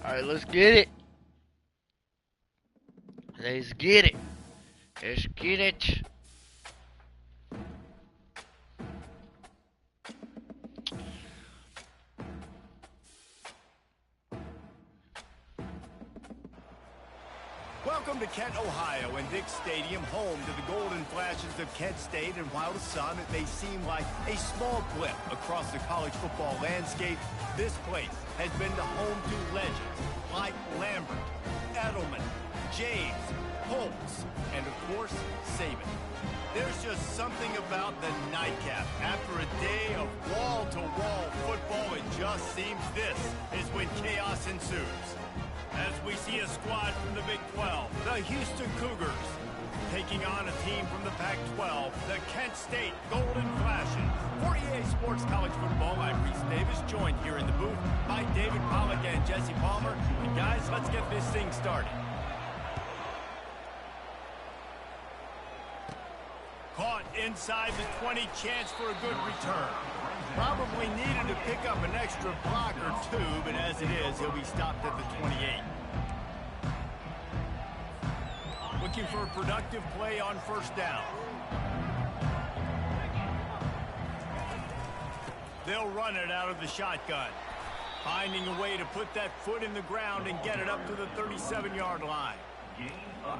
All right, let's get it. Let's get it. Let's get it. Welcome to Kent, Ohio, and Dick's Stadium, home to the golden flashes of Kent State. And while to some it may seem like a small blip across the college football landscape, this place has been the home to legends like Lambert, Edelman, James, Holtz, and of course, Saban. There's just something about the nightcap. After a day of wall-to-wall football, it just seems this is when chaos ensues. As we see a squad from the Big 12, the Houston Cougars, taking on a team from the Pac-12, the Kent State Golden Flashes. For EA Sports College Football, I'm Reese Davis, joined here in the booth by David Pollack and Jesse Palmer. And guys, let's get this thing started. Caught inside the 20, chance for a good return. Probably needed to pick up an extra block or two, but as it is, he'll be stopped at the 28. Looking for a productive play on first down. They'll run it out of the shotgun. Finding a way to put that foot in the ground and get it up to the 37-yard line.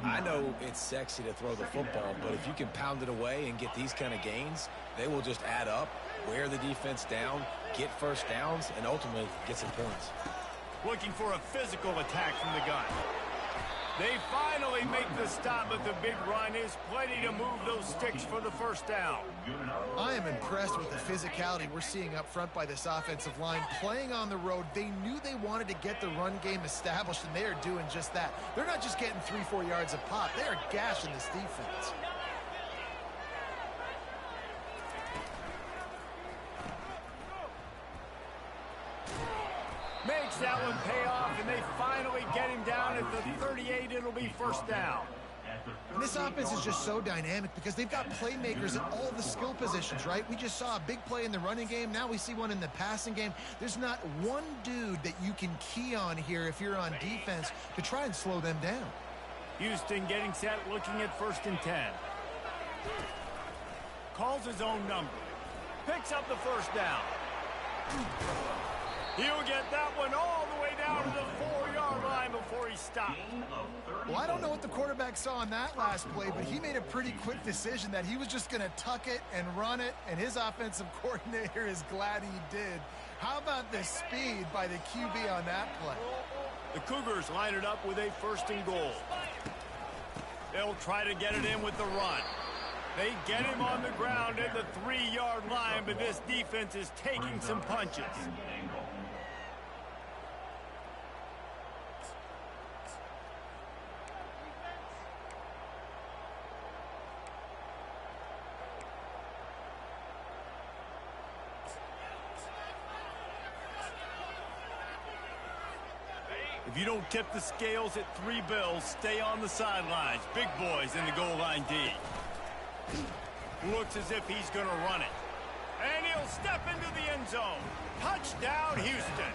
I know it's sexy to throw the football, but if you can pound it away and get these kind of gains, they will just add up, wear the defense down, get first downs, and ultimately get some points. Looking for a physical attack from the gun. They finally make the stop, but the big run is plenty to move those sticks for the first down. I am impressed with the physicality we're seeing up front by this offensive line. Playing on the road, they knew they wanted to get the run game established, and they are doing just that. They're not just getting 3-4 yards a pop. They are gashing this defense. Makes that one pay off, and they finally get him down at the 38. It'll be first down. And this offense is just so dynamic because they've got playmakers at all the skill positions, right? We just saw a big play in the running game. Now we see one in the passing game. There's not one dude that you can key on here if you're on defense to try and slow them down. Houston getting set, looking at 1st and 10. Calls his own number. Picks up the first down. He'll get that one all the way down to the 4-yard line before he stopped. Well, I don't know what the quarterback saw on that last play, but he made a pretty quick decision that he was just going to tuck it and run it, and his offensive coordinator is glad he did. How about the speed by the QB on that play? The Cougars line it up with a 1st and goal. They'll try to get it in with the run. They get him on the ground at the 3-yard line, but this defense is taking some punches. If you don't tip the scales at 3 bills, stay on the sidelines. Big boys in the goal line D. Looks as if he's going to run it. And he'll step into the end zone. Touchdown, Houston.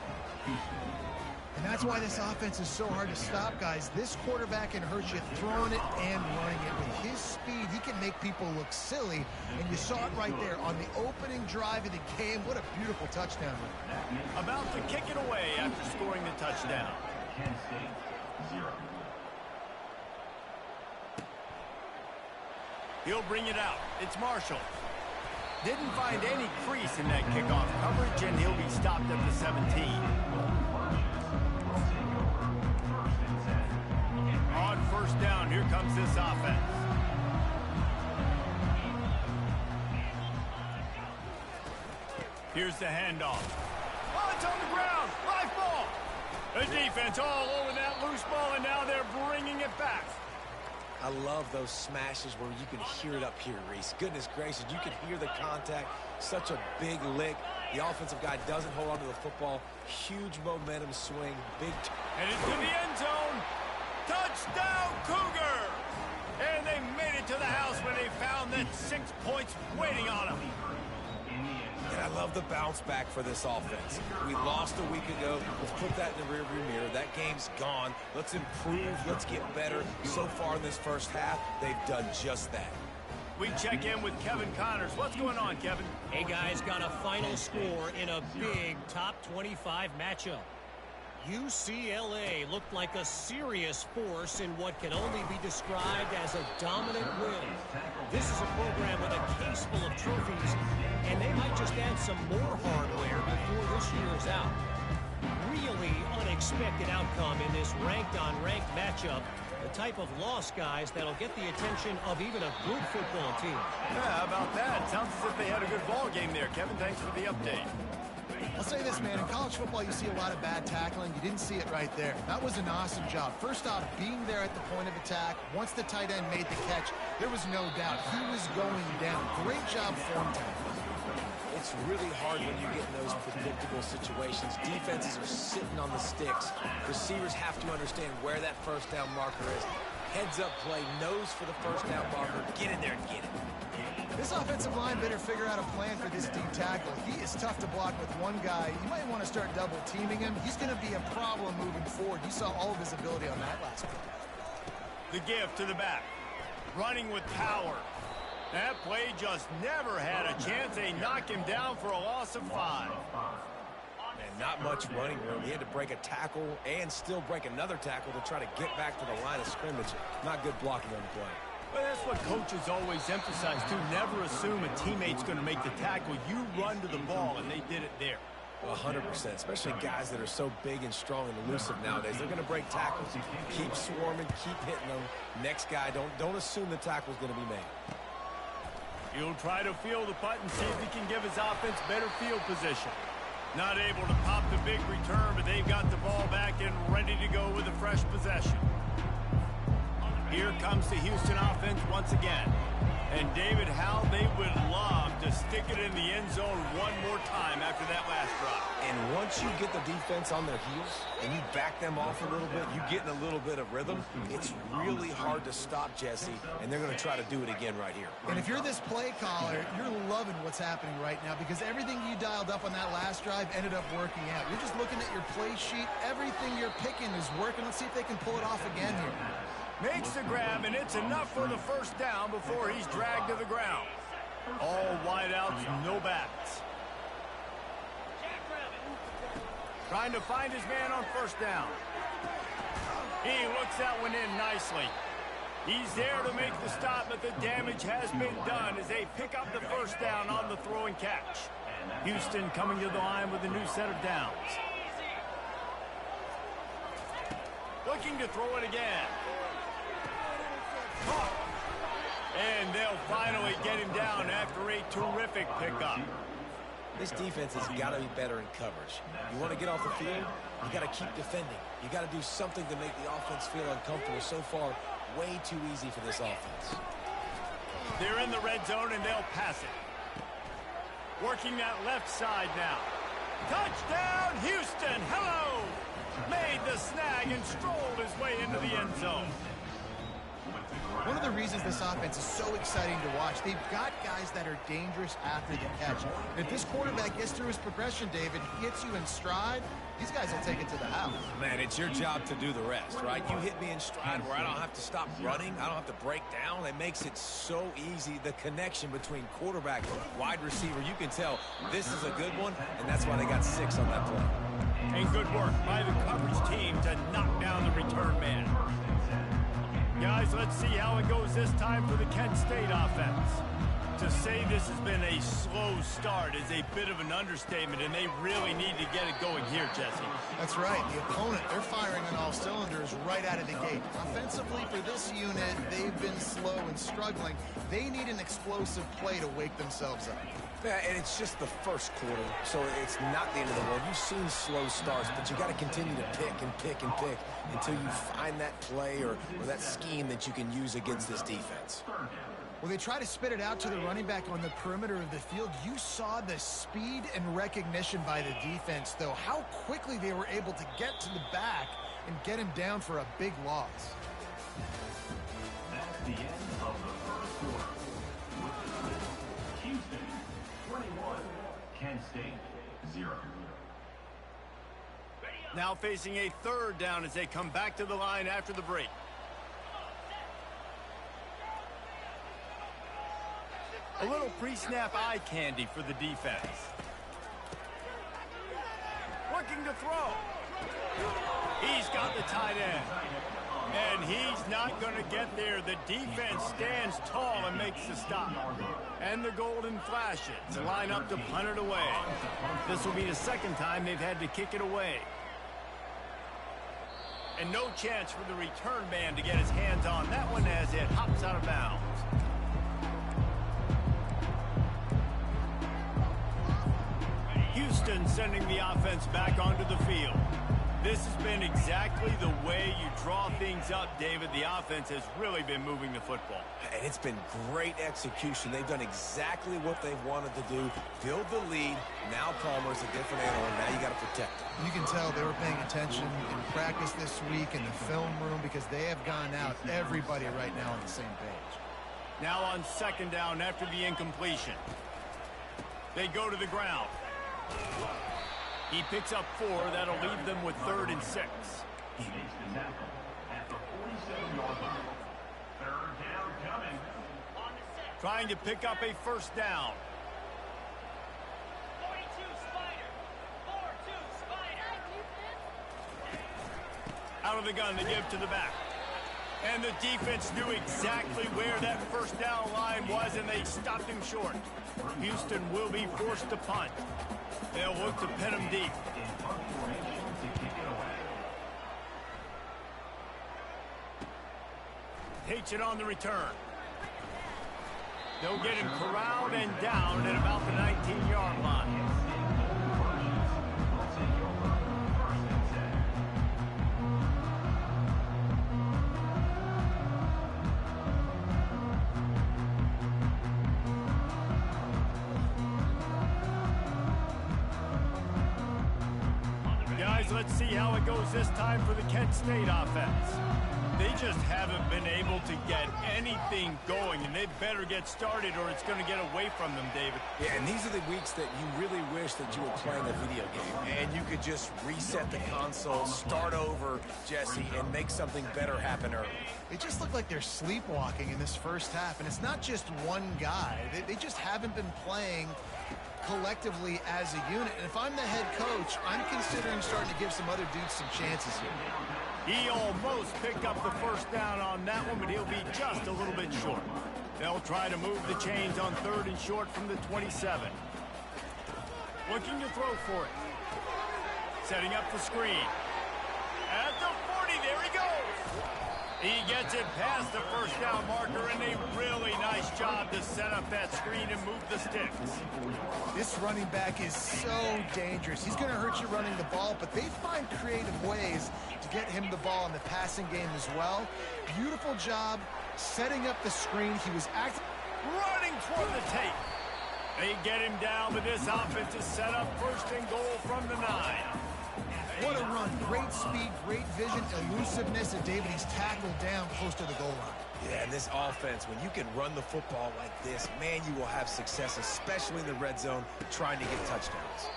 And that's why this offense is so hard to stop, guys. This quarterback can hurt you throwing it and running it. With his speed, he can make people look silly. And you saw it right there on the opening drive of the game. What a beautiful touchdown run. About to kick it away after scoring the touchdown. Kent State, 0. He'll bring it out. It's Marshall. Didn't find any crease in that kickoff coverage, and he'll be stopped at the 17. On first down, here comes this offense. Here's the handoff. Oh, it's on the ground. Live ball. The defense all over that loose ball, and now they're bringing it back. I love those smashes where you can hear it up here, Reese. Goodness gracious, you can hear the contact. Such a big lick. The offensive guy doesn't hold on to the football. Huge momentum swing. Big. And into the end zone. Touchdown, Cougar! And they made it to the house when they found that 6 points waiting on them. And I love the bounce back for this offense. We lost a week ago. Let's put that in the rearview mirror. That game's gone. Let's improve. Let's get better. So far in this first half, they've done just that. We check in with Kevin Connors. What's going on, Kevin? Hey, guys, got a final score in a big top 25 matchup. UCLA looked like a serious force in what can only be described as a dominant win. This is a program with a case full of trophies, and they might just add some more hardware before this year is out. Really unexpected outcome in this ranked-on-ranked matchup. The type of loss, guys, that'll get the attention of even a good football team. Yeah, how about that? Sounds as if they had a good ball game there. Kevin, thanks for the update. I'll say this, man. In college football, you see a lot of bad tackling. You didn't see it right there. That was an awesome job. First off, being there at the point of attack. Once the tight end made the catch, there was no doubt he was going down. Great job form tackling. It's really hard when you get in those predictable situations. Defenses are sitting on the sticks. Receivers have to understand where that first down marker is. Heads up play, nose for the first down marker. Get in there and get it. This offensive line better figure out a plan for this deep tackle. He is tough to block with one guy. You might want to start double teaming him. He's going to be a problem moving forward. You saw all of his ability on that last play. The gift to the back. Running with power. That play just never had a chance. They knock him down for a loss of 5. And not much running room. He had to break a tackle and still break another tackle to try to get back to the line of scrimmage. Not good blocking on the play. Well, that's what coaches always emphasize, too. Never assume a teammate's going to make the tackle. You run to the ball, and they did it there. 100%, especially guys that are so big and strong and elusive nowadays. They're going to break tackles. Keep swarming, keep hitting them. Next guy, don't assume the tackle's going to be made. He'll try to field the punt and see if he can give his offense better field position. Not able to pop the big return, but they've got the ball back and ready to go with a fresh possession. Here comes the Houston offense once again. And David, how they would love to stick it in the end zone one more time after that last drive. And once you get the defense on their heels and you back them off a little bit, you get in a little bit of rhythm, it's really hard to stop Jesse, and they're going to try to do it again right here. And if you're this play caller, you're loving what's happening right now because everything you dialed up on that last drive ended up working out. You're just looking at your play sheet. Everything you're picking is working. Let's see if they can pull it off again here. Makes the grab, and it's enough for the first down before he's dragged to the ground. All wideouts, no backs. Trying to find his man on first down. He looks that one in nicely. He's there to make the stop, but the damage has been done as they pick up the first down on the throw and catch. Houston coming to the line with a new set of downs. Looking to throw it again. And they'll finally get him down after a terrific pickup. This defense has got to be better in coverage. You want to get off the field, you got to keep defending. You got to do something to make the offense feel uncomfortable. So far, way too easy for this offense. They're in the red zone, and they'll pass it. Working that left side now. Touchdown, Houston! Hello! Made the snag and strolled his way into the end zone. One of the reasons this offense is so exciting to watch, they've got guys that are dangerous after the catch. If this quarterback gets through his progression, David, he hits you in stride, these guys will take it to the house. Man, it's your job to do the rest, right? You hit me in stride where I don't have to stop running. I don't have to break down. It makes it so easy. The connection between quarterback and wide receiver, you can tell this is a good one, and that's why they got 6 on that play. And good work by the coverage team to knock down the return man. Guys, let's see how it goes this time for the Kent State offense. To say this has been a slow start is a bit of an understatement, and they really need to get it going here, Jesse. That's right. The opponent, they're firing on all cylinders right out of the gate. Offensively, for this unit, they've been slow and struggling. They need an explosive play to wake themselves up. Yeah, and it's just the first quarter, so it's not the end of the world. You've seen slow starts, but you got to continue to pick and pick and pick until you find that play or that scheme that you can use against this defense. Well, they try to spit it out to the running back on the perimeter of the field. You saw the speed and recognition by the defense, though. How quickly they were able to get to the back and get him down for a big loss. That's the end of the first quarter. With the score, Houston 21, Kent State 0. Now facing a third down as they come back to the line after the break. A little pre-snap eye candy for the defense. Looking to throw. He's got the tight end. And he's not going to get there. The defense stands tall and makes the stop. And the golden flashes line up to punt it away. This will be the second time they've had to kick it away. And no chance for the return man to get his hands on that one as it hops out of bounds. Houston sending the offense back onto the field. This has been exactly the way you draw things up, David. The offense has really been moving the football. And it's been great execution. They've done exactly what they've wanted to do. Build the lead. Now Palmer's a different animal. Now you got to protect him. You can tell they were paying attention in practice this week in the film room because they have gone out everybody right now on the same page. Now on second down after the incompletion. They go to the ground. He picks up 4. That'll leave them with 3rd and 6. He makes the tackle at the 47-yard line. Third down coming. Trying to pick up a first down. 42 Spider. 4-2 Spider. Out of the gun to give to the back. And the defense knew exactly where that first down line was, and they stopped him short. Houston will be forced to punt. They'll look to pin him deep. In punt formation to kick it away. Takes it on the return. They'll get him corralled and down at about the 19-yard line. Guys, let's see how it goes this time for the Kent State offense. They just haven't been able to get anything going, and they better get started or it's going to get away from them, David. Yeah, and these are the weeks that you really wish that you were playing a video game and you could just reset the console, start over, Jesse, and make something better happen early. It just looked like they're sleepwalking in this first half, and it's not just one guy. They just haven't been playing collectively as a unit. And if I'm the head coach, I'm considering starting to give some other dudes some chances here. He almost picked up the first down on that one, but he'll be just a little bit short. They'll try to move the chains on 3rd and short from the 27. Looking to throw for it. Setting up the screen. At the 40, there he goes. He gets it past the first down marker, and a really nice job to set up that screen and move the sticks. This running back is so dangerous. He's going to hurt you running the ball, but they find creative ways to get him the ball in the passing game as well. Beautiful job setting up the screen. He was Running toward the tape. They get him down, but this offense is set up 1st and goal from the 9. What a run. Great speed, great vision, elusiveness, and David, he's tackled down close to the goal line. Yeah, and this offense, when you can run the football like this, man, you will have success, especially in the red zone, trying to get touchdowns.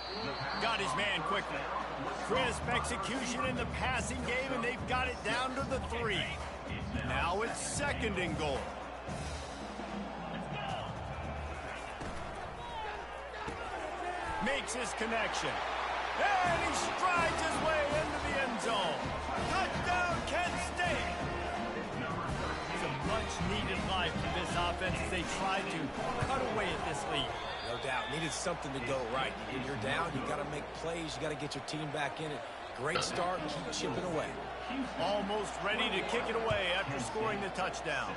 Got his man quickly. Crisp execution in the passing game, and they've got it down to the 3. Now it's 2nd and goal. Makes his connection. And he strides his way into the end zone. Touchdown, Kent State. It's a much-needed life for this offense as they try to cut away at this lead. No doubt. Needed something to go right. When you're down, you got to make plays. You got to get your team back in it. Great start. Keep chipping away. Almost ready to kick it away after scoring the touchdown.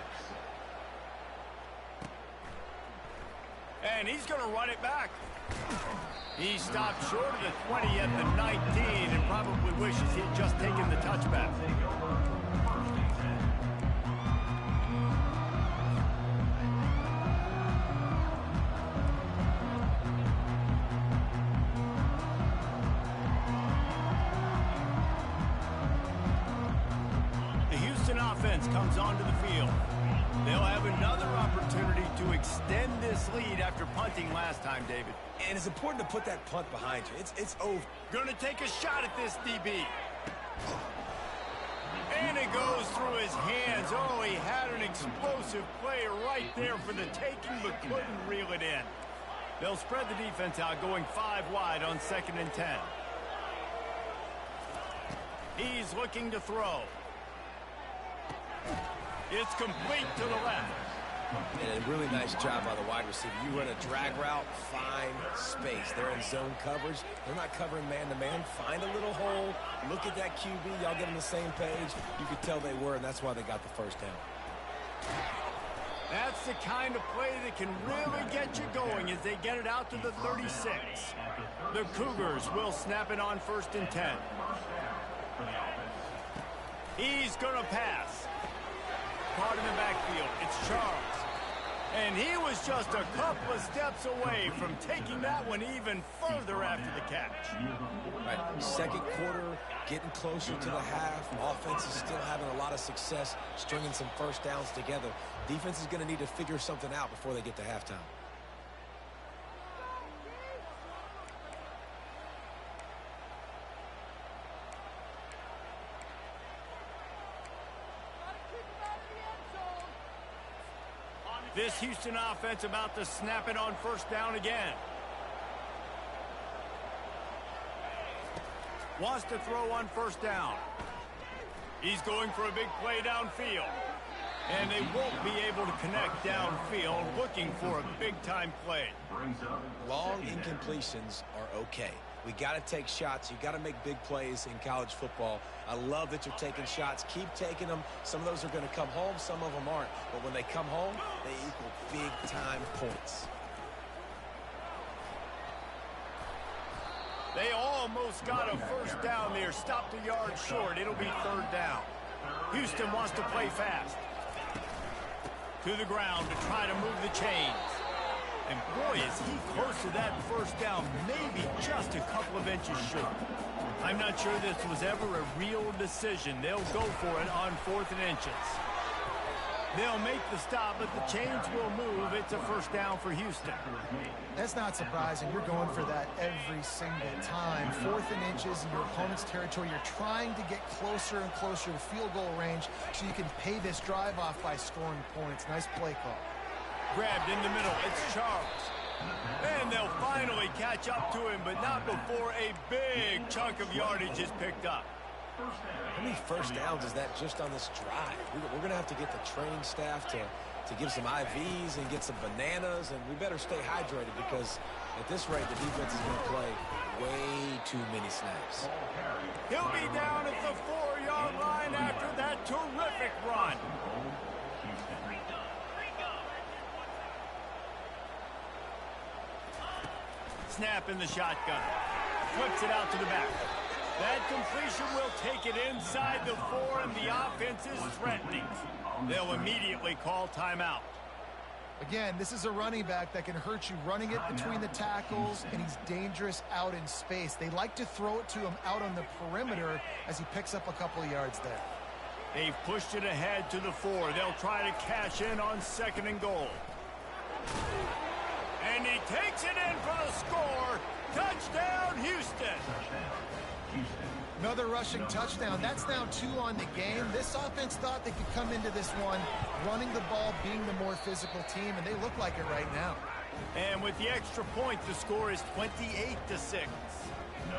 And he's going to run it back. He stopped short of the 20 at the 19 and probably wishes he had just taken the touchback. Houston offense comes onto the field. They'll have another opportunity to extend this lead after punting last time, David. And it's important to put that punt behind you. It's over. Gonna take a shot at this DB. And it goes through his hands. Oh, he had an explosive play right there for the taking, but couldn't reel it in. They'll spread the defense out, going 5 wide on 2nd and 10. He's looking to throw. It's complete to the left. And a really nice job by the wide receiver. You run a drag route, find space. They're in zone coverage. They're not covering man-to-man. Find a little hole. Look at that QB. Y'all get on the same page. You could tell they were, and that's why they got the first down. That's the kind of play that can really get you going as they get it out to the 36. The Cougars will snap it on 1st and 10. He's going to pass. Caught in the backfield. It's Charles. And he was just a couple of steps away from taking that one even further after the catch. Right. Second quarter, getting closer to the half. Offense is still having a lot of success stringing some first downs together. Defense is going to need to figure something out before they get to halftime. This Houston offense about to snap it on 1st down again. Wants to throw on 1st down. He's going for a big play downfield. And they won't be able to connect downfield, looking for a big-time play. Long incompletions are okay. We got to take shots. You got to make big plays in college football. I love that you're taking shots. Keep taking them. Some of those are going to come home. Some of them aren't. But when they come home, they equal big-time points. They almost got a 1st down there. Stopped a yard short. It'll be 3rd down. Houston wants to play fast. To the ground to try to move the chains. And boy, is he close to that 1st down, maybe just a couple of inches short. I'm not sure this was ever a real decision. They'll go for it on 4th and inches. They'll make the stop, but the chains will move. It's a 1st down for Houston. That's not surprising. You're going for that every single time. 4th and inches in your opponent's territory. You're trying to get closer and closer to field goal range so you can pay this drive off by scoring points. Nice play call. Grabbed in the middle. It's Charles. And they'll finally catch up to him, but not before a big chunk of yardage is picked up. How many 1st downs is that just on this drive? We're going to have to get the training staff to give some IVs and get some bananas, and we better stay hydrated because at this rate, the defense is going to play way too many snaps. He'll be down at the 4-yard line after that terrific run. Snap in the shotgun. Flips it out to the back. That completion will take it inside the 4, and the offense is threatening. They'll immediately call timeout. Again, this is a running back that can hurt you running it between the tackles, and he's dangerous out in space. They like to throw it to him out on the perimeter as he picks up a couple of yards there. They've pushed it ahead to the 4. They'll try to cash in on 2nd and goal. And he takes it in for the score. Touchdown, Houston. Another rushing touchdown. That's now 2 on the game. This offense thought they could come into this one running the ball, being the more physical team, and they look like it right now. And with the extra point, the score is 28-6.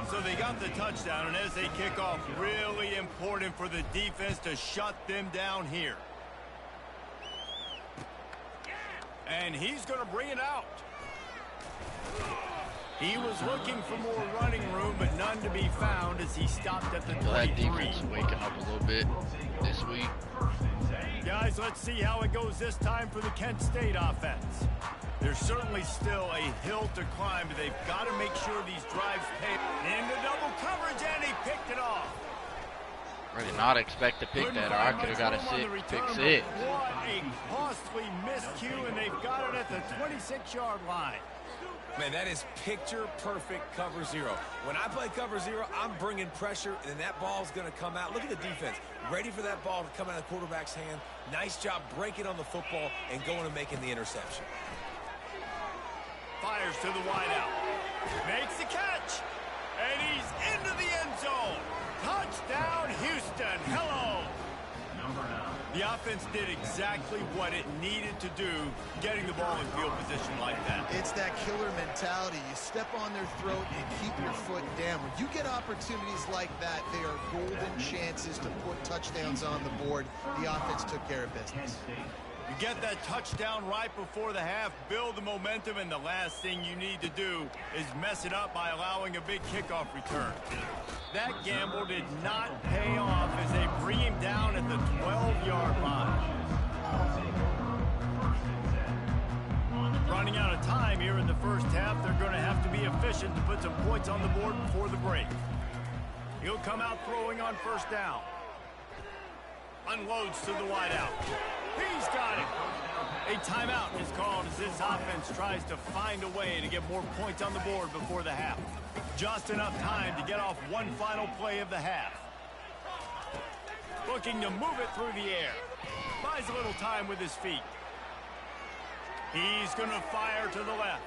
So they got the touchdown, and as they kick off, really important for the defense to shut them down here. And he's going to bring it out. He was looking for more running room, but none to be found as he stopped at the 23. That defense is waking up a little bit this week. Guys, let's see how it goes this time for the Kent State offense. There's certainly still a hill to climb, but they've got to make sure these drives pay. Into double coverage, and he picked it off. I did not expect to pick that, or I could have got a pick 6. What a costly miscue, and they've got it at the 26-yard line. Man, that is picture-perfect cover zero. When I play cover zero, I'm bringing pressure, and that ball's going to come out. Look at the defense. Ready for that ball to come out of the quarterback's hand. Nice job breaking on the football and going and making the interception. Fires to the wideout. Makes the catch. And he's into the end zone. Touchdown, Houston. Hello. The offense did exactly what it needed to do, getting the ball in field position like that. It's that killer mentality. You step on their throat and keep your foot down. When you get opportunities like that, they are golden chances to put touchdowns on the board. The offense took care of business. You get that touchdown right before the half, build the momentum, and the last thing you need to do is mess it up by allowing a big kickoff return. That gamble did not pay off as they bring him down at the 12-yard line. Running out of time here in the first half, they're going to have to be efficient to put some points on the board before the break. He'll come out throwing on first down. Unloads to the wideout. He's got it. A timeout is called as this offense tries to find a way to get more points on the board before the half. Just enough time to get off one final play of the half. Looking to move it through the air. Buys a little time with his feet. He's going to fire to the left.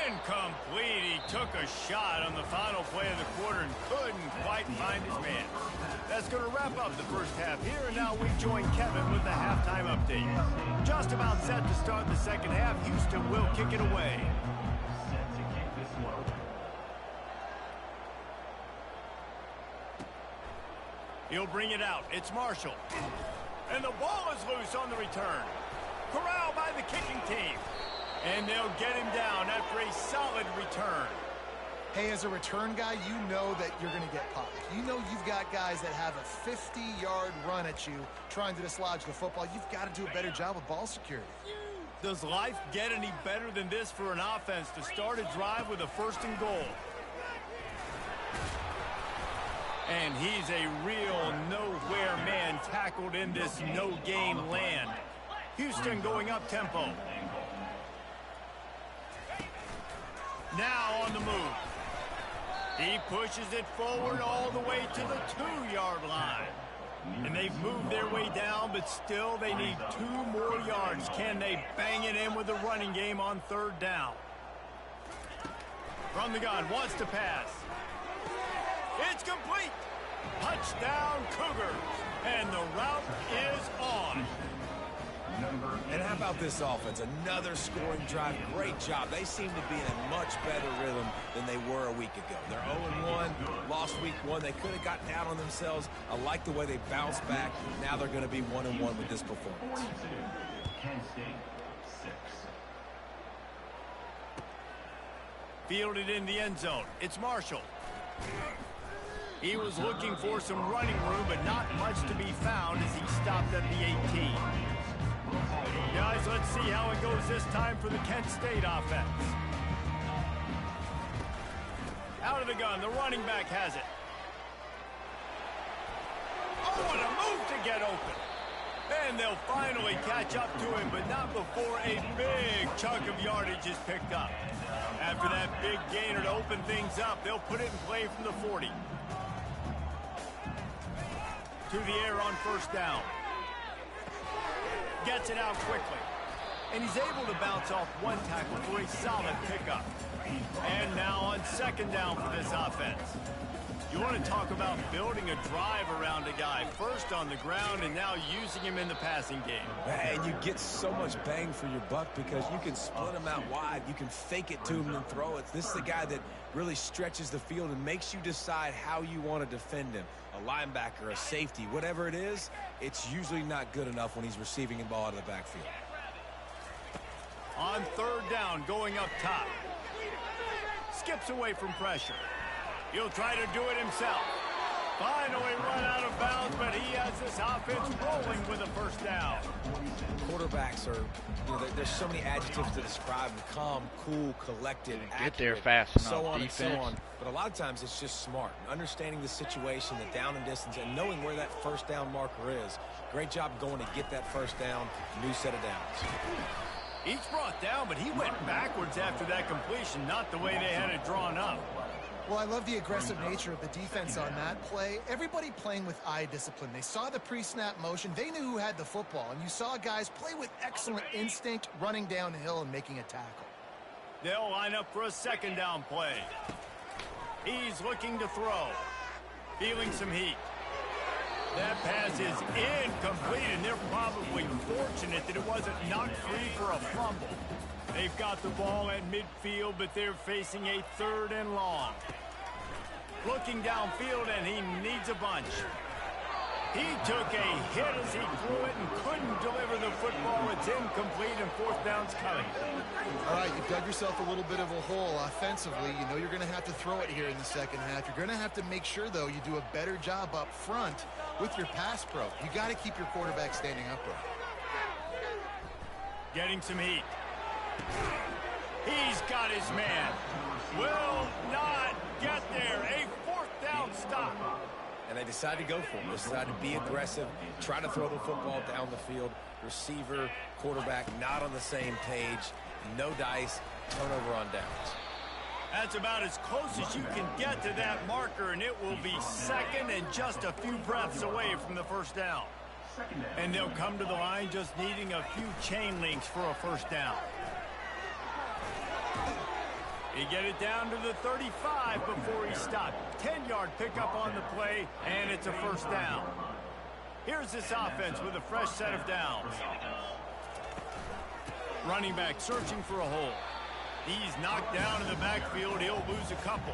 Incomplete. He took a shot on the final play of the quarter and couldn't quite find his man. That's going to wrap up the first half here, and now we join Kevin with the halftime update. Just about set to start the second half. Houston will kick it away. He'll bring it out. It's Marshall. And the ball is loose on the return. Corralled by the kicking team. And they'll get him down after a solid return. Hey, as a return guy, you know that you're going to get popped. You know you've got guys that have a 50-yard run at you trying to dislodge the football. You've got to do a better job with ball security. Does life get any better than this for an offense to start a drive with a first and goal? And he's a real nowhere man tackled in this no-gain land. Houston going up tempo. Now on the move. He pushes it forward all the way to the 2-yard line. And they've moved their way down, but still they need 2 more yards. Can they bang it in with the running game on third down? From the gun, wants to pass. It's complete. Touchdown, Cougars. And the route is on. And how about this offense? Another scoring drive. Great job. They seem to be in a much better rhythm than they were a week ago. They're 0-1, lost week 1. They could have gotten down on themselves. I like the way they bounced back. Now they're going to be 1-1 with this performance. Kent State 6. Fielded in the end zone. It's Marshall. He was looking for some running room, but not much to be found as he stopped at the 18. Guys, let's see how it goes this time for the Kent State offense. Out of the gun, the running back has it. Oh, what a move to get open. And they'll finally catch up to him, but not before a big chunk of yardage is picked up. After that big gainer to open things up, they'll put it in play from the 40. To the air on first down. Gets it out quickly. And he's able to bounce off one tackle for a solid pickup. And now on second down for this offense. You want to talk about building a drive around a guy. First on the ground and now using him in the passing game. And you get so much bang for your buck because you can split him out wide. You can fake it to him and throw it. This is the guy that really stretches the field and makes you decide how you want to defend him. A linebacker, a safety, whatever it is, it's usually not good enough when he's receiving the ball out of the backfield. On third down, going up top. Skips away from pressure. He'll try to do it himself. Finally run out of bounds, but he has this offense rolling with a first down. Quarterbacks are, there's so many adjectives to describe them. Calm, cool, collected, Get there accurate, fast enough, so on defense. and so on. But a lot of times it's just smart. Understanding the situation, the down and distance, and knowing where that first down marker is. Great job going to get that first down. New set of downs. He's brought down, but he went backwards after that completion, not the way they had it drawn up. Well, I love the aggressive nature of the defense on that play. Everybody playing with eye discipline. They saw the pre-snap motion. They knew who had the football, and you saw guys play with excellent instinct, running downhill and making a tackle. They'll line up for a second down play. He's looking to throw. Feeling some heat. That pass is incomplete, and they're probably fortunate that it wasn't knocked free for a fumble. They've got the ball at midfield, but they're facing a 3rd and long. Looking downfield, and he needs a bunch. He took a hit as he threw it and couldn't deliver the football. It's incomplete, and 4th down's coming. All right, you've dug yourself a little bit of a hole offensively. You know you're going to have to throw it here in the second half. You're going to have to make sure, though, you do a better job up front with your pass pro. You got to keep your quarterback standing upright. Getting some heat. He's got his man. Will not get there. A 4th down stop. And they decide to go for it. They decide to be aggressive, try to throw the football down the field. Receiver, quarterback, not on the same page. No dice, turnover on downs. That's about as close as you can get to that marker, and it will be second and just a few breaths away from the 1st down. And they'll come to the line just needing a few chain links for a 1st down. He get it down to the 35 before he stopped. 10-yard pickup on the play, and it's a 1st down. Here's this offense with a fresh set of downs. Running back searching for a hole. He's knocked down in the backfield. He'll lose a couple.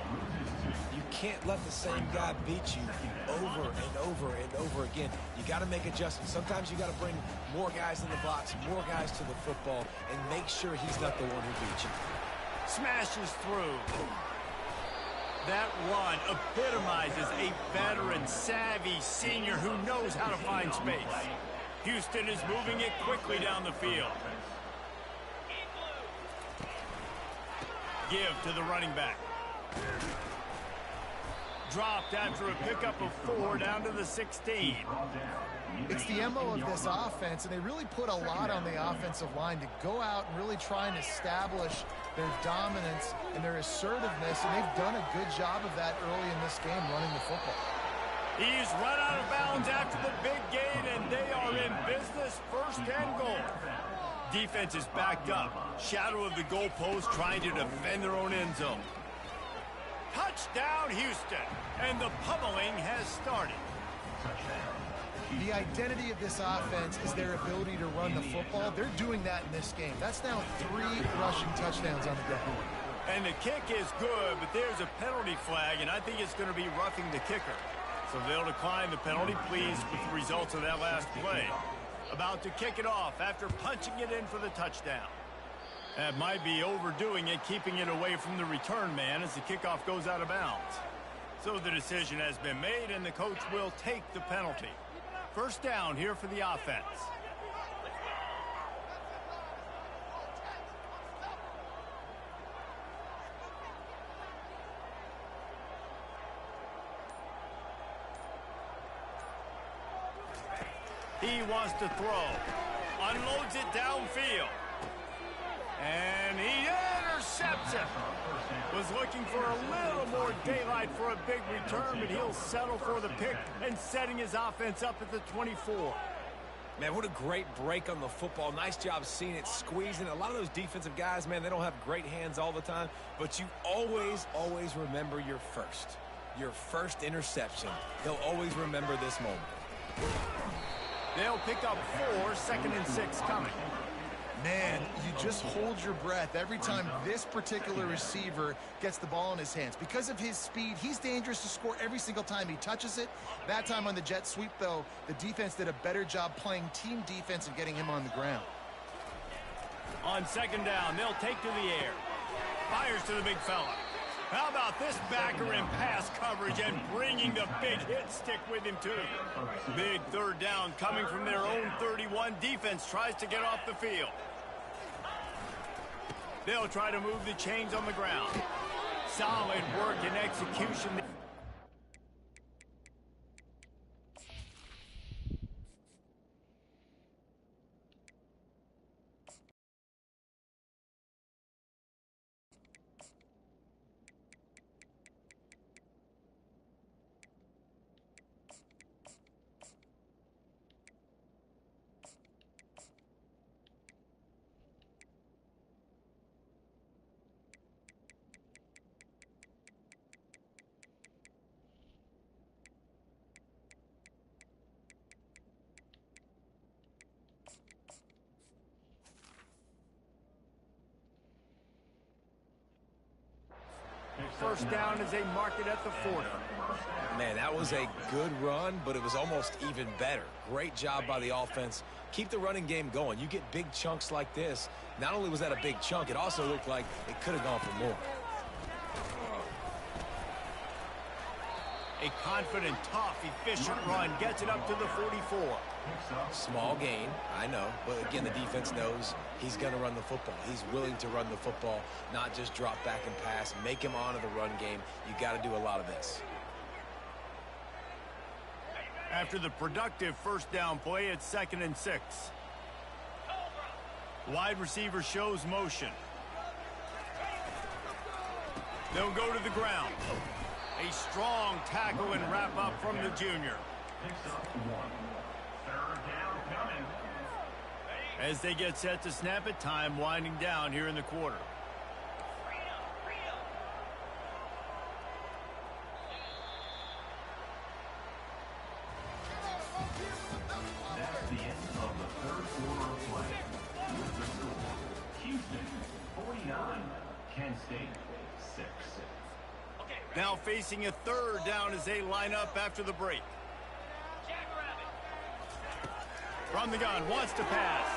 You can't let the same guy beat you over and over and over again. You got to make adjustments. Sometimes you got to bring more guys in the box, more guys to the football, and make sure he's not the one who beats you. Smashes through. That run epitomizes a veteran, savvy senior who knows how to find space. Houston is moving it quickly down the field. Give to the running back. Dropped after a pickup of 4 down to the 16. It's the MO of this offense, and they really put a lot on the offensive line to go out and really try and establish their dominance and their assertiveness, and they've done a good job of that early in this game running the football. He's run out of bounds after the big gain, and they are in business. 1st and goal. Defense is backed up. Shadow of the goalpost trying to defend their own end zone. Touchdown, Houston. And the pummeling has started. The identity of this offense is their ability to run the football. They're doing that in this game. That's now 3 rushing touchdowns on the ground. And the kick is good, but there's a penalty flag, and I think it's going to be roughing the kicker. So they'll decline the penalty, pleased with the results of that last play. About to kick it off after punching it in for the touchdown. That might be overdoing it, keeping it away from the return man as the kickoff goes out of bounds. So the decision has been made, and the coach will take the penalty. 1st down here for the offense. He wants to throw. Unloads it downfield. And he intercepts it. Was looking for a little more daylight for a big return, but he'll settle for the pick and setting his offense up at the 24. Man, what a great break on the football. Nice job seeing it, squeezing. A lot of those defensive guys, man, they don't have great hands all the time, but you always, always remember your first interception. They'll always remember this moment. They'll pick up 4, 2nd and 6 coming. Man, you just hold your breath every time this particular receiver gets the ball in his hands. Because of his speed, he's dangerous to score every single time he touches it. That time on the jet sweep, though, the defense did a better job playing team defense and getting him on the ground. On 2nd down, they'll take to the air. Fires to the big fella. How about this backer in pass coverage and bringing the big hit stick with him, too? Big 3rd down coming from their own 31. Defense tries to get off the field. They'll try to move the chains on the ground. Solid work and execution. First down as they mark it at the 40. Man, that was a good run, but it was almost even better. Great job by the offense. Keep the running game going. You get big chunks like this. Not only was that a big chunk, it also looked like it could have gone for more. A confident, tough, efficient run gets it up to the 44. Small gain, I know, but again, the defense knows he's going to run the football. He's willing to run the football, not just drop back and pass, make him honor the run game. You got to do a lot of this. After the productive first down play, it's 2nd and 6. Wide receiver shows motion. They'll go to the ground. A strong tackle and wrap up from the junior. As they get set to snap it, time winding down here in the quarter. That's the end of the third quarter of play. With the score, Houston 49, Kent State 6. Now facing a 3rd down as they line up after the break. From the gun, wants to pass.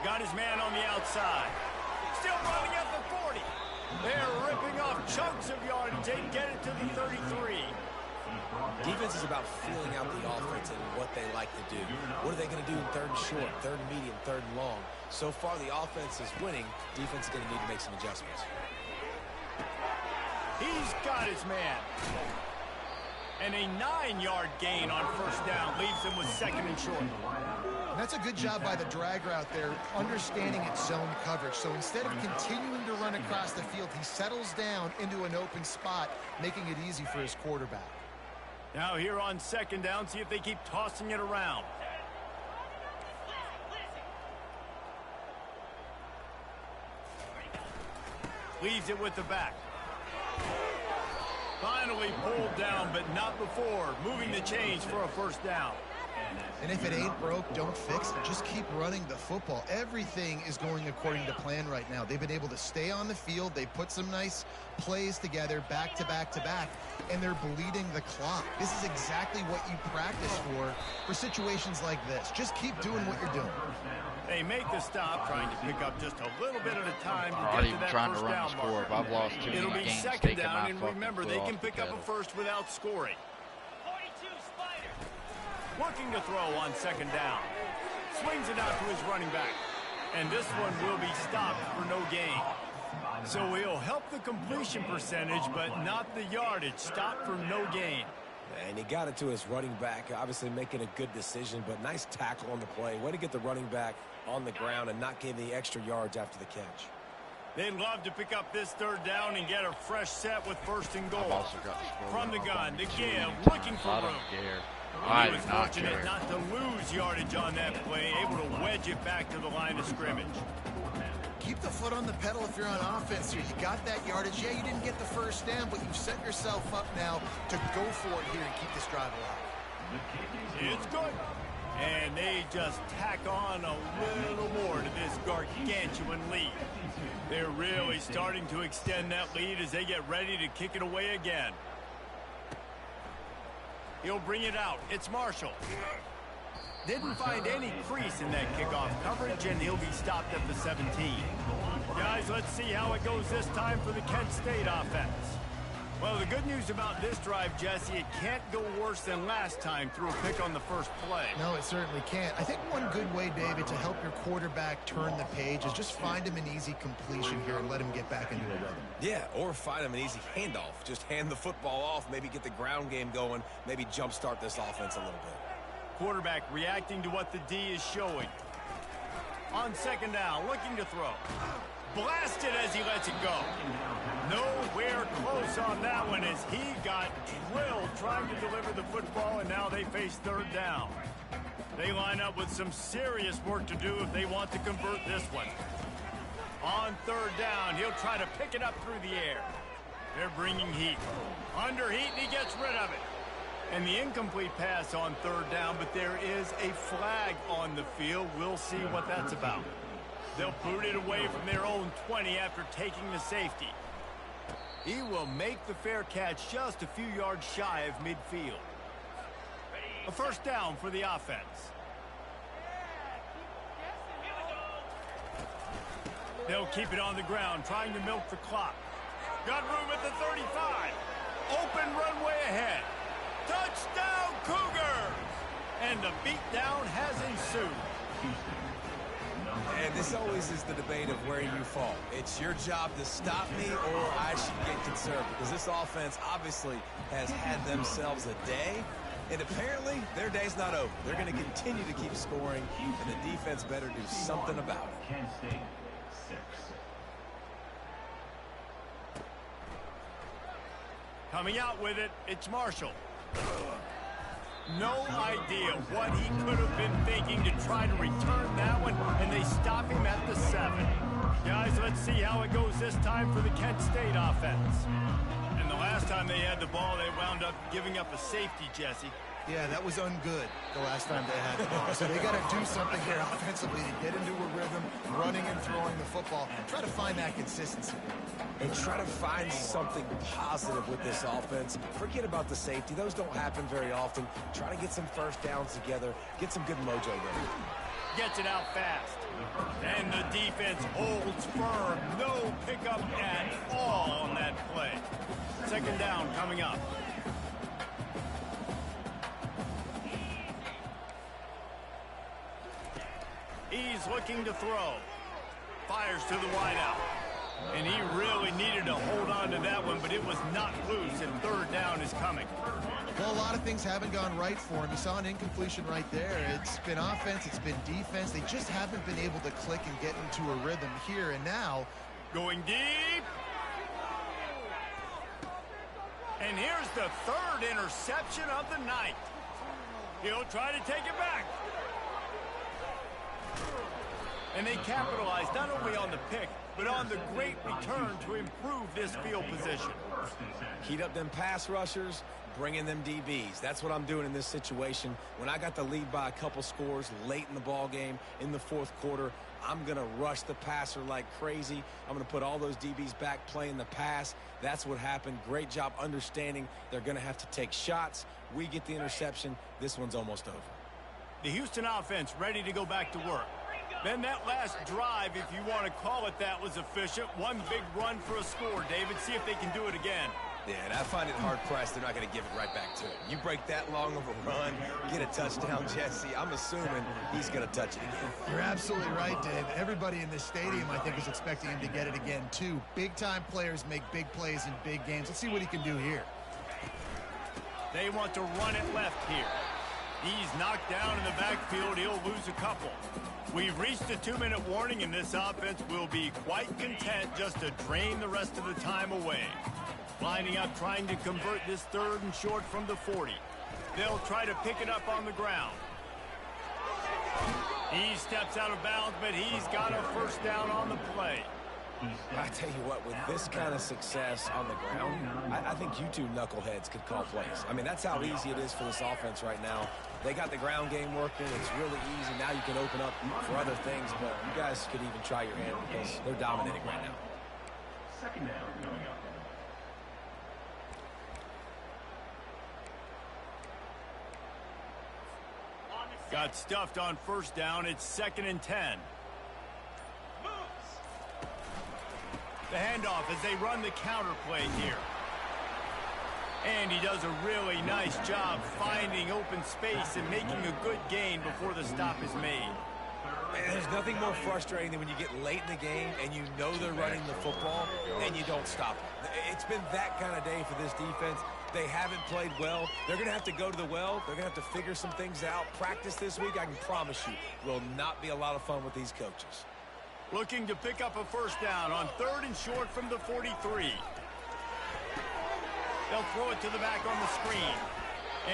Got his man on the outside. Still running at the 40. They're ripping off chunks of yardage. They get it to the 33. Defense is about feeling out the offense and what they like to do. What are they going to do in 3rd and short, 3rd and medium, 3rd and long? So far, the offense is winning. Defense is going to need to make some adjustments. He's got his man. And a 9-yard gain on first down leaves them with 2nd and short. That's a good job by the drag route there, understanding its zone coverage. So instead of continuing to run across the field, he settles down into an open spot, making it easy for his quarterback. Now here on 2nd down, see if they keep tossing it around. Leaves it with the back. Finally pulled down, but not before. Moving the chains for a first down. And if it ain't broke, don't fix it. Just keep running the football. Everything is going according to plan right now. They've been able to stay on the field. They put some nice plays together, back to back to back, and they're bleeding the clock. This is exactly what you practice for situations like this. Just keep doing what you're doing. They make the stop, trying to pick up just a little bit at a time to Not get to even that trying first to run down the score. mark. If I've lost too It'll many be games 2nd taking down, my and fucking remember, foot they off can the pick up a pedal. first without scoring. 42 Spider. Looking to throw on 2nd down. Swings it out to his running back. And this one will be stopped for no gain. So he'll help the completion percentage, but not the yardage. Stopped for no gain. And he got it to his running back, obviously making a good decision, but nice tackle on the play. Way to get the running back on the ground and not give any extra yards after the catch. They'd love to pick up this 3rd down and get a fresh set with 1st and I've goal. also got scored From the on gun, me the 2 give, times. looking for I don't room. care. He I was do not fortunate care. not to lose yardage on that play, able to wedge it back to the line of scrimmage. Keep the foot on the pedal if you're on offense here. You got that yardage. Yeah, you didn't get the first down, but you've set yourself up now to go for it here and keep this drive alive. It's good. And they just tack on a little more to this gargantuan lead. They're really starting to extend that lead as they get ready to kick it away again. He'll bring it out. It's Marshall. Didn't find any crease in that kickoff coverage, and he'll be stopped at the 17. Guys, let's see how it goes this time for the Kent State offense. Well, the good news about this drive, Jesse, it can't go worse than last time through a pick on the first play. No, it certainly can't. I think one good way, David, to help your quarterback turn the page is just find him an easy completion here and let him get back into a rhythm. Yeah, or find him an easy handoff. Just hand the football off, maybe get the ground game going, maybe jumpstart this offense a little bit. Quarterback reacting to what the D is showing. On 2nd down, looking to throw. Blasted as he lets it go. Nowhere close on that one as he got drilled trying to deliver the football, and now they face 3rd down. They line up with some serious work to do if they want to convert this one. On 3rd down, he'll try to pick it up through the air. They're bringing heat. Under heat, and he gets rid of it. And the incomplete pass on 3rd down, but there is a flag on the field. We'll see what that's about. They'll boot it away from their own 20 after taking the safety. He will make the fair catch just a few yards shy of midfield. A first down for the offense. They'll keep it on the ground, trying to milk the clock. Got room at the 35. Open runway ahead. Touchdown, Cougars! And the beatdown has ensued. And this always is the debate of where you fall. It's your job to stop me or I should get conservative. Because this offense obviously has had themselves a day. And apparently, their day's not over. They're going to continue to keep scoring. And the defense better do something about it. Kent State, 6. Coming out with it, it's Marshall. No idea what he could have been thinking to try to return that one, and they stop him at the 7. Guys, let's see how it goes this time for the Kent State offense. And the last time they had the ball, they wound up giving up a safety, Jesse. Yeah, that was ungood the last time they had the ball. So they got to do something here offensively to get into a rhythm, running and throwing the football. Try to find that consistency. And try to find something positive with this offense. Forget about the safety. Those don't happen very often. Try to get some first downs together. Get some good mojo there. Gets it out fast. And the defense holds firm. No pickup at all on that play. Second down coming up. He's looking to throw. Fires to the wideout. And he really needed to hold on to that one, but it was not loose, and third down is coming. Well, a lot of things haven't gone right for him. You saw an incompletion right there. It's been offense, it's been defense. They just haven't been able to click and get into a rhythm here. And now, going deep. And here's the third interception of the night. He'll try to take it back. And they capitalized not only on the pick, but on the great return to improve this field position. Heat up them pass rushers, bring in them DBs. That's what I'm doing in this situation. When I got the lead by a couple scores late in the ball game, in the fourth quarter, I'm going to rush the passer like crazy. I'm going to put all those DBs back playing the pass. That's what happened. Great job understanding they're going to have to take shots. We get the interception. This one's almost over. The Houston offense ready to go back to work. Then that last drive, if you want to call it that, was efficient. One big run for a score, David. See if they can do it again. Yeah, and I find it hard-pressed they're not going to give it right back to him. You break that long of a run, get a touchdown, Jesse, I'm assuming he's going to touch it again. You're absolutely right, Dave. Everybody in this stadium, I think, is expecting him to get it again, too. Big-time players make big plays in big games. Let's see what he can do here. They want to run it left here. He's knocked down in the backfield. He'll lose a couple. We've reached a 2-minute warning, and this offense will be quite content just to drain the rest of the time away. Lining up, trying to convert this third and short from the 40. They'll try to pick it up on the ground. He steps out of bounds, but he's got a first down on the play. I tell you what, with this kind of success on the ground, I think you two knuckleheads could call plays. I mean, that's how easy it is for this offense right now. They got the ground game working. It's really easy. Now you can open up for other things, but you guys could even try your hand because they're dominating right now. Second down coming up. Got stuffed on first down. It's 2nd and 10. The handoff as they run the counter play here. And he does a really nice job finding open space and making a good gain before the stop is made. Man, there's nothing more frustrating than when you get late in the game and you know they're running the football and you don't stop it. It's been that kind of day for this defense. They haven't played well. They're going to have to go to the well. They're going to have to figure some things out. Practice this week, I can promise you, will not be a lot of fun with these coaches. Looking to pick up a first down on 3rd and short from the 43. They'll throw it to the back on the screen.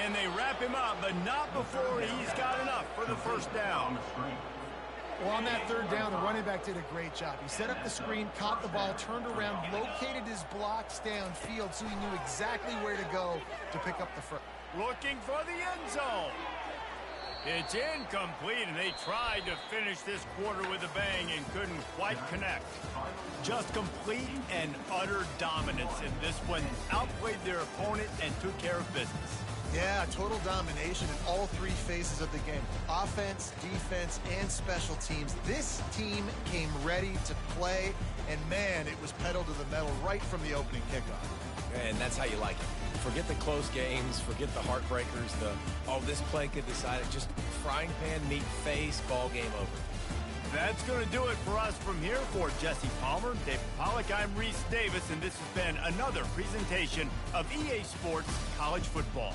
And they wrap him up, but not before he's got enough for the first down. Well, on that third down, the running back did a great job. He set up the screen, caught the ball, turned around, located his blocks downfield so he knew exactly where to go to pick up the first. Looking for the end zone. It's incomplete, and they tried to finish this quarter with a bang and couldn't quite connect. Just complete and utter dominance in this one. Outplayed their opponent and took care of business. Yeah, total domination in all three phases of the game. Offense, defense, and special teams. This team came ready to play, and man, it was pedal to the metal right from the opening kickoff. And that's how you like it. Forget the close games, forget the heartbreakers, this play could decide it. Just frying pan, meat face, ball game over. That's going to do it for us from here. For Jesse Palmer, David Pollack, I'm Reese Davis, and this has been another presentation of EA Sports College Football.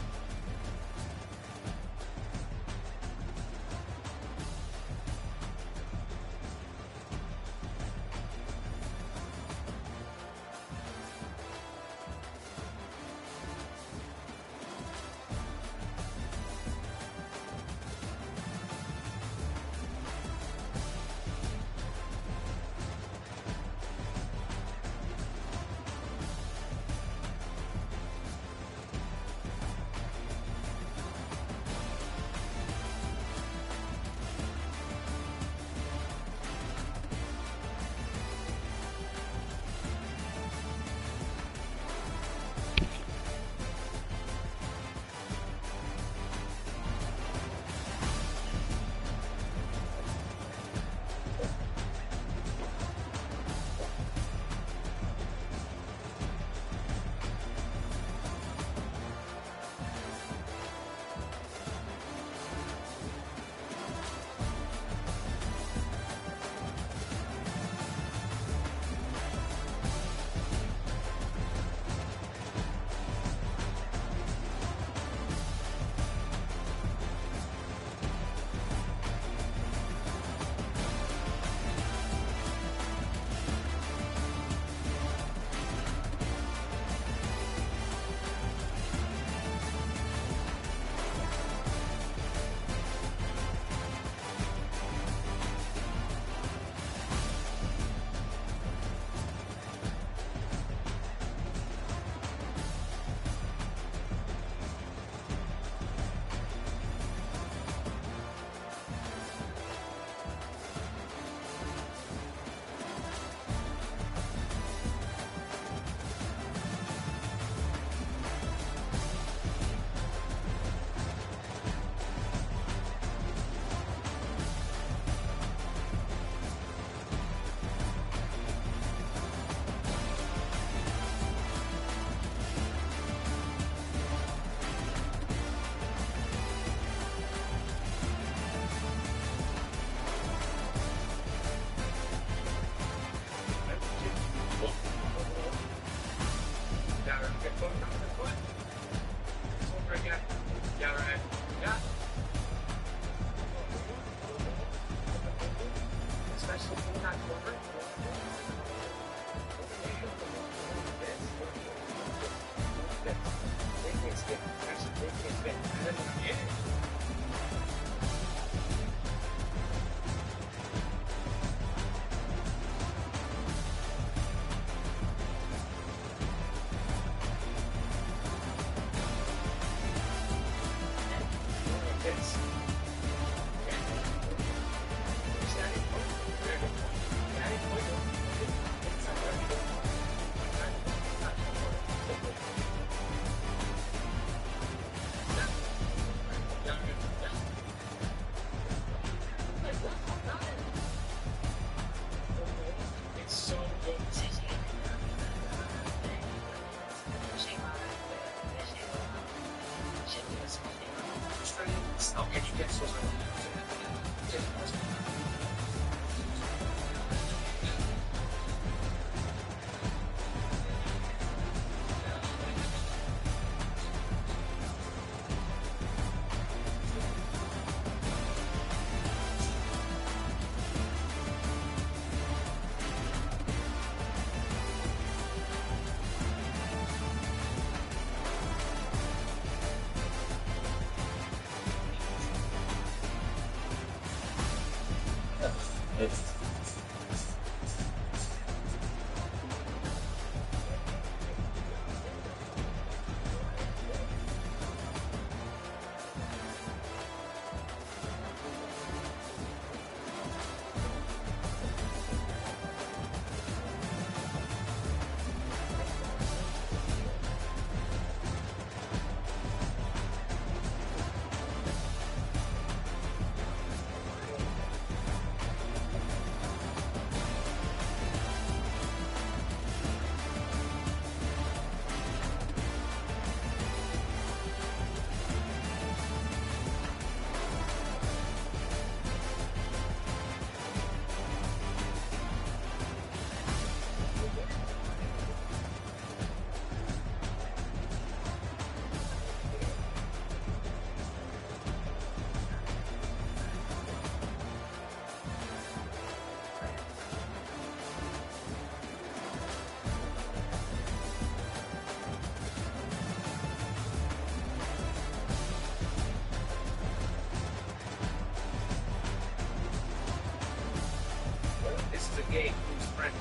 NBA sprint.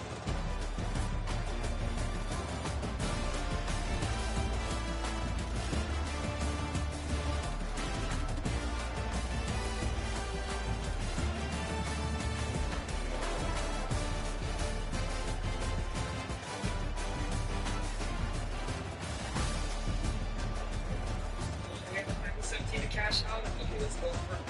Okay, 17 to cash out. Okay, let's go for it.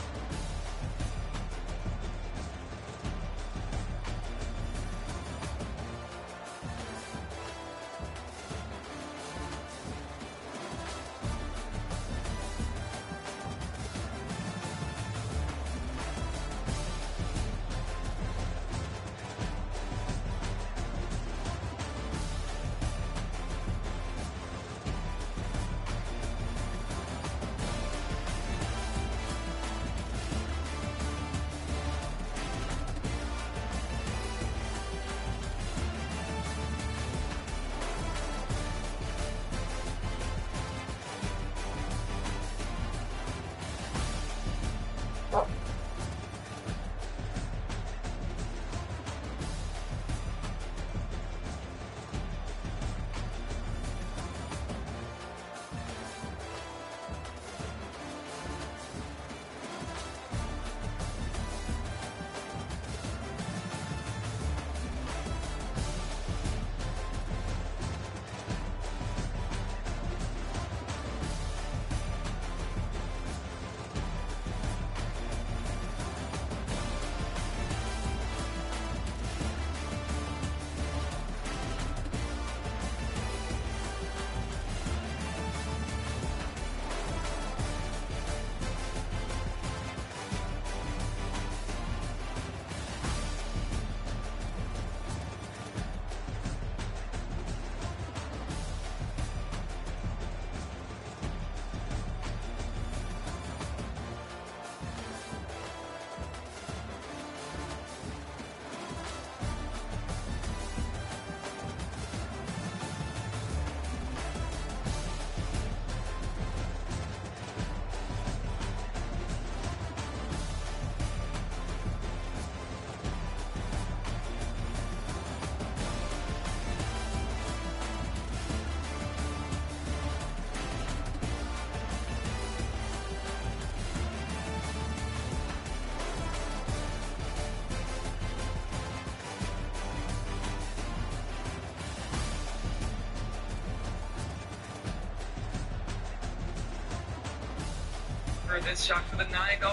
For this shot for the $9. Oh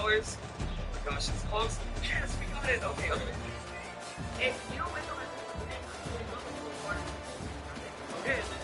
my gosh, it's close. Yes, we got it. Okay, okay. If you don't win the last one, okay.